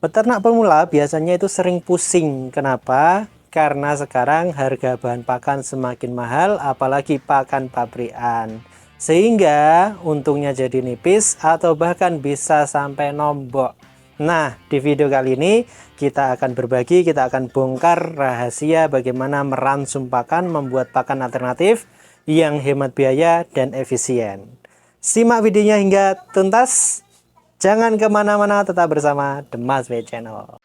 Peternak pemula biasanya itu sering pusing. Kenapa? Karena sekarang harga bahan pakan semakin mahal, apalagi pakan pabrikan. Sehingga untungnya jadi nipis atau bahkan bisa sampai nombok. Nah, di video kali ini kita akan berbagi, kita akan bongkar rahasia bagaimana meransum pakan, membuat pakan alternatif yang hemat biaya dan efisien. Simak videonya hingga tuntas. Jangan kemana-mana, tetap bersama The Mas Way Channel.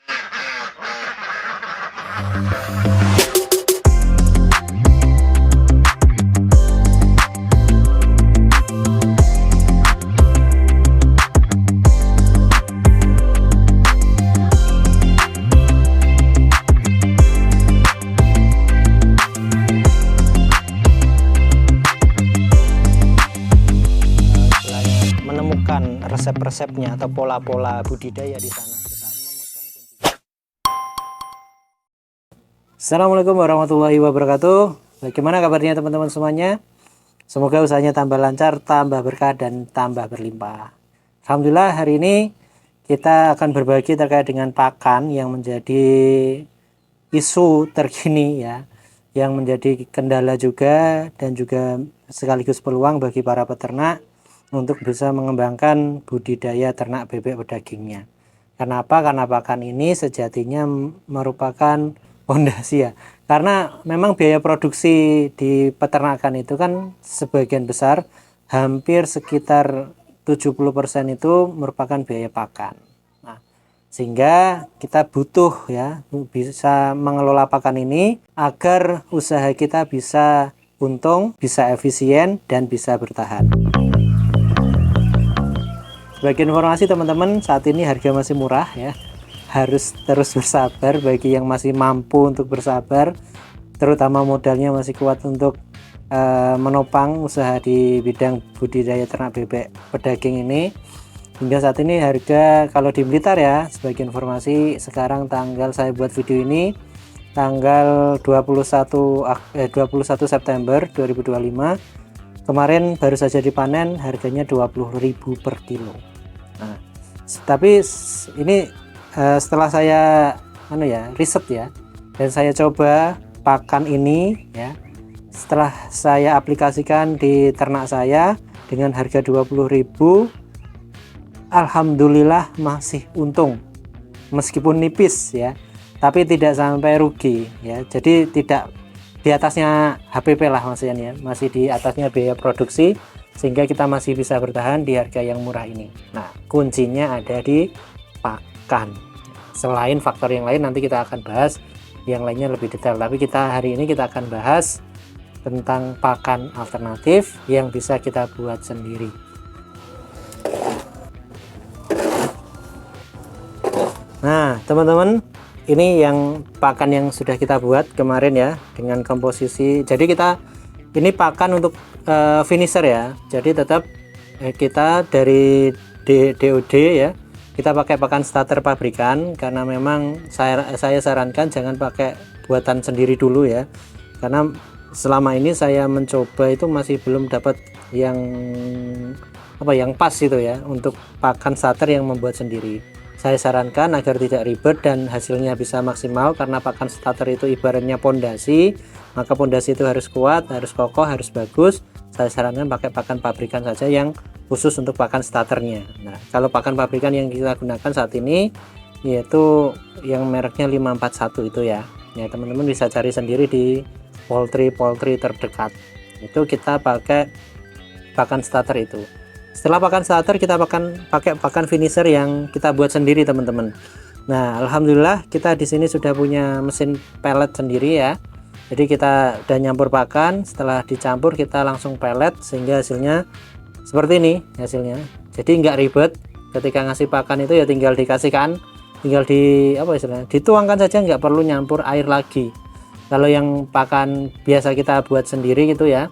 Menemukan resep-resepnya atau pola-pola budidaya di sana. Assalamualaikum warahmatullahi wabarakatuh. Bagaimana kabarnya teman-teman semuanya? Semoga usahanya tambah lancar, tambah berkah, dan tambah berlimpah. Alhamdulillah, hari ini kita akan berbagi terkait dengan pakan yang menjadi isu terkini ya, yang menjadi kendala juga dan juga sekaligus peluang bagi para peternak untuk bisa mengembangkan budidaya ternak bebek pedagingnya. Kenapa? Karena pakan ini sejatinya merupakan pondasi ya. Karena memang biaya produksi di peternakan itu kan sebagian besar, hampir sekitar 70% itu merupakan biaya pakan. Nah, sehingga kita butuh ya bisa mengelola pakan ini agar usaha kita bisa untung, bisa efisien, dan bisa bertahan. Sebagai informasi teman-teman, saat ini harga masih murah ya. Harus terus bersabar bagi yang masih mampu untuk bersabar, terutama modalnya masih kuat untuk menopang usaha di bidang budidaya ternak bebek pedaging ini. Hingga saat ini harga kalau di Blitar ya, sebagai informasi sekarang tanggal saya buat video ini tanggal 21 September 2025. Kemarin baru saja dipanen, harganya 20.000 per kilo. Nah, tapi ini setelah saya riset ya, dan saya coba pakan ini ya, setelah saya aplikasikan di ternak saya dengan harga 20.000, alhamdulillah masih untung, meskipun nipis ya, tapi tidak sampai rugi ya. Jadi tidak di atasnya HPP lah maksudnya ya, masih di atasnya biaya produksi, sehingga kita masih bisa bertahan di harga yang murah ini. Nah, kuncinya ada di pakan. Selain faktor yang lain nanti kita akan bahas yang lainnya lebih detail, tapi hari ini kita akan bahas tentang pakan alternatif yang bisa kita buat sendiri. Nah, teman-teman, ini yang pakan yang sudah kita buat kemarin ya, dengan komposisi. Jadi ini pakan untuk finisher ya. Jadi tetap kita dari DOD ya, kita pakai pakan starter pabrikan, karena memang saya sarankan jangan pakai buatan sendiri dulu ya. Karena selama ini saya mencoba itu masih belum dapat yang pas itu ya, untuk pakan starter yang membuat sendiri. Saya sarankan agar tidak ribet dan hasilnya bisa maksimal, karena pakan starter itu ibaratnya pondasi, maka pondasi itu harus kuat, harus kokoh, harus bagus. Saya sarankan pakai pakan pabrikan saja yang khusus untuk pakan starternya. Nah, kalau pakan pabrikan yang kita gunakan saat ini yaitu yang mereknya 541 itu ya. Ya, teman-teman bisa cari sendiri di poultry terdekat. Itu kita pakai pakan starter itu. Setelah pakan starter kita pakai pakan finisher yang kita buat sendiri teman-teman. Nah, alhamdulillah kita di sini sudah punya mesin pellet sendiri ya. Jadi kita udah nyampur pakan, setelah dicampur kita langsung pellet, sehingga hasilnya seperti ini hasilnya. Jadi nggak ribet, ketika ngasih pakan itu ya tinggal dikasihkan, tinggal dituangkan saja, nggak perlu nyampur air lagi. Kalau yang pakan biasa kita buat sendiri gitu ya,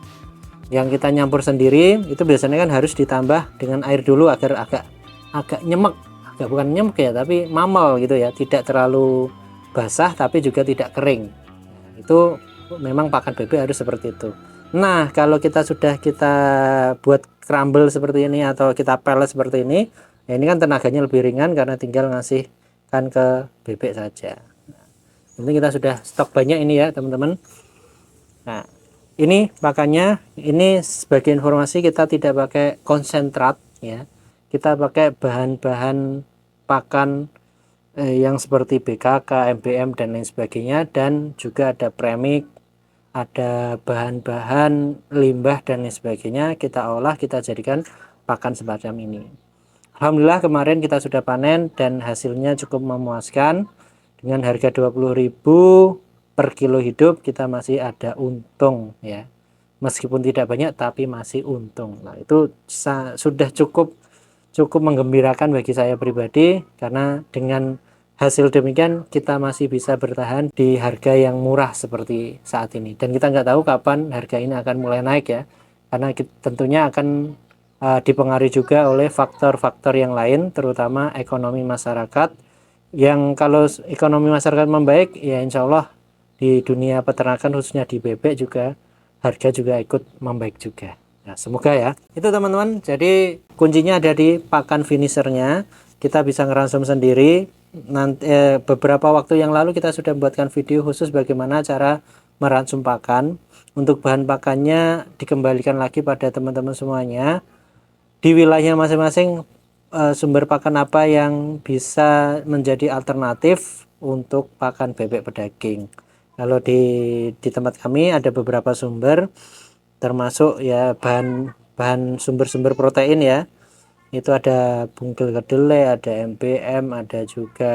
yang kita nyampur sendiri itu biasanya kan harus ditambah dengan air dulu agar agak nyemek, bukan nyemek ya, tapi mamel gitu ya, tidak terlalu basah tapi juga tidak kering. Itu memang pakan bebek harus seperti itu. Nah, kalau kita buat crumble seperti ini atau kita pellet seperti ini, ya ini kan tenaganya lebih ringan karena tinggal ngasih kan ke bebek saja. Nanti kita sudah stok banyak ini ya teman-teman. Nah, ini pakannya, ini sebagai informasi kita tidak pakai konsentrat ya. Kita pakai bahan-bahan pakan yang seperti BKK, MBM dan lain sebagainya, dan juga ada premik, ada bahan-bahan limbah dan lain sebagainya, kita olah, kita jadikan pakan semacam ini. Alhamdulillah kemarin kita sudah panen dan hasilnya cukup memuaskan. Dengan harga 20.000 per kilo hidup kita masih ada untung ya. Meskipun tidak banyak tapi masih untung. Nah, itu sudah cukup menggembirakan bagi saya pribadi, karena dengan hasil demikian kita masih bisa bertahan di harga yang murah seperti saat ini. Dan kita nggak tahu kapan harga ini akan mulai naik ya. Karena tentunya akan dipengaruhi juga oleh faktor-faktor yang lain, terutama ekonomi masyarakat, yang kalau ekonomi masyarakat membaik ya insya Allah di dunia peternakan khususnya di bebek juga harga juga ikut membaik juga. Nah, semoga ya. Itu teman-teman, jadi kuncinya ada di pakan finishernya. Kita bisa ngeransum sendiri. Nanti beberapa waktu yang lalu kita sudah membuatkan video khusus bagaimana cara meransum pakan. Untuk bahan pakannya dikembalikan lagi pada teman-teman semuanya. Di wilayah masing-masing sumber pakan apa yang bisa menjadi alternatif untuk pakan bebek pedaging. Kalau di tempat kami ada beberapa sumber, termasuk ya bahan sumber-sumber protein ya. Itu ada bungkil kedelai, ada MBM, ada juga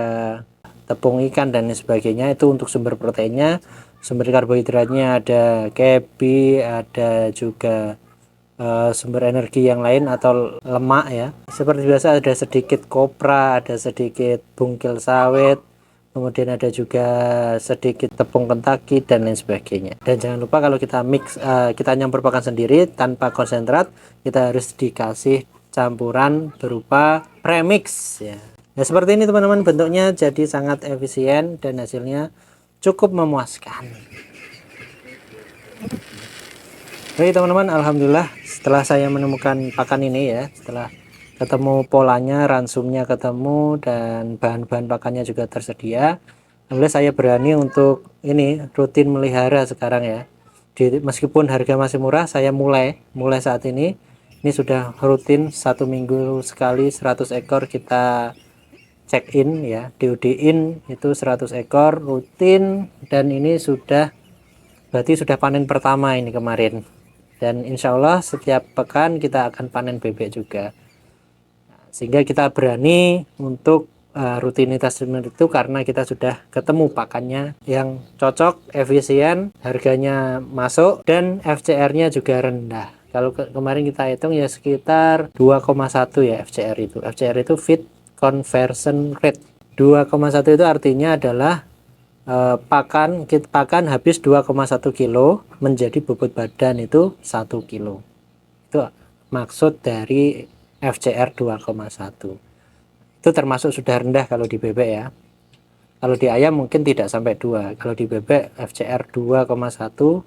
tepung ikan dan lain sebagainya. Itu untuk sumber proteinnya. Sumber karbohidratnya ada kebi, ada juga sumber energi yang lain atau lemak ya. Seperti biasa ada sedikit kopra, ada sedikit bungkil sawit, kemudian ada juga sedikit tepung Kentucky dan lain sebagainya. Dan jangan lupa kalau kita mix, kita nyampur pakan sendiri tanpa konsentrat, kita harus dikasih campuran berupa premix ya. Nah, seperti ini teman-teman, bentuknya jadi sangat efisien dan hasilnya cukup memuaskan. Oke teman-teman, alhamdulillah setelah saya menemukan pakan ini ya, setelah ketemu polanya, ransumnya ketemu, dan bahan-bahan pakannya juga tersedia, alhamdulillah saya berani untuk ini rutin melihara sekarang ya. Meskipun harga masih murah, saya mulai saat ini sudah rutin 1 minggu sekali 100 ekor kita check in ya, DOD-in itu 100 ekor rutin, dan ini berarti sudah panen pertama ini kemarin. Dan insya Allah setiap pekan kita akan panen bebek juga. Sehingga kita berani untuk rutinitas itu karena kita sudah ketemu pakannya yang cocok, efisien, harganya masuk, dan FCR-nya juga rendah. Kalau kemarin kita hitung ya sekitar 2,1 ya FCR itu. FCR itu Feed Conversion Rate. 2,1 itu artinya adalah pakan habis 2,1 kilo menjadi bobot badan itu 1 kilo. Itu maksud dari FCR 2,1. Itu termasuk sudah rendah kalau di bebek ya. Kalau di ayam mungkin tidak sampai 2. Kalau di bebek FCR 2,1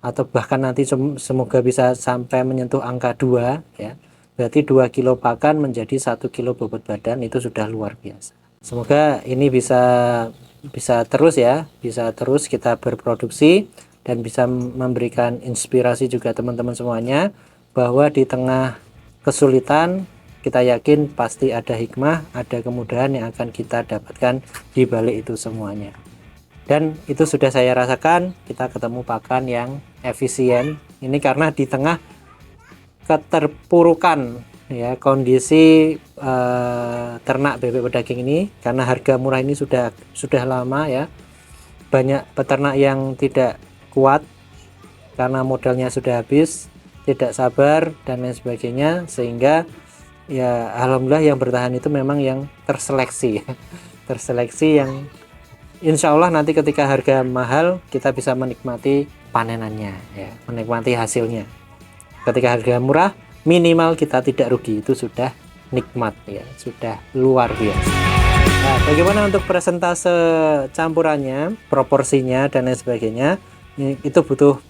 atau bahkan nanti semoga bisa sampai menyentuh angka 2 ya. Berarti 2 kilo pakan menjadi 1 kilo bobot badan, itu sudah luar biasa. Semoga ini bisa terus ya, bisa terus kita berproduksi dan bisa memberikan inspirasi juga teman-teman semuanya bahwa di tengah kesulitan kita yakin pasti ada hikmah, ada kemudahan yang akan kita dapatkan di balik itu semuanya. Dan itu sudah saya rasakan, kita ketemu pakan yang efisien. Ini karena di tengah keterpurukan ya kondisi ternak bebek pedaging ini, karena harga murah ini sudah lama ya, banyak peternak yang tidak kuat karena modalnya sudah habis, tidak sabar dan lain sebagainya, sehingga ya alhamdulillah yang bertahan itu memang yang terseleksi yang insya Allah nanti ketika harga mahal kita bisa menikmati panenannya ya, menikmati hasilnya. Ketika harga murah minimal kita tidak rugi, itu sudah nikmat ya, sudah luar biasa. Nah, bagaimana untuk persentase campurannya, proporsinya dan lain sebagainya, itu butuh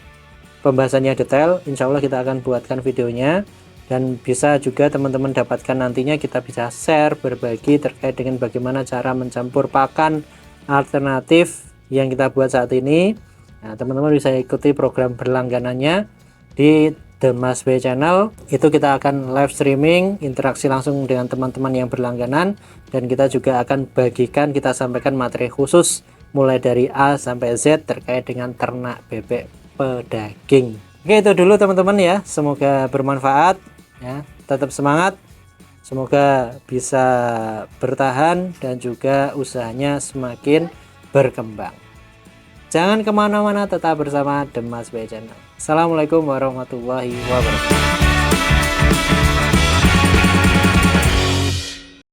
pembahasannya detail. Insya Allah kita akan buatkan videonya dan bisa juga teman-teman dapatkan nantinya, kita bisa share berbagi terkait dengan bagaimana cara mencampur pakan alternatif yang kita buat saat ini. Nah, teman-teman bisa ikuti program berlangganannya di The Mas Bay Channel. Itu kita akan live streaming, interaksi langsung dengan teman-teman yang berlangganan, dan kita juga akan bagikan, kita sampaikan materi khusus mulai dari A sampai Z terkait dengan ternak bebek pedaging. Oke, itu dulu teman-teman ya. Semoga bermanfaat ya. Tetap semangat. Semoga bisa bertahan dan juga usahanya semakin berkembang. Jangan kemana-mana, tetap bersama The Mas Bay Channel. Assalamualaikum warahmatullahi wabarakatuh.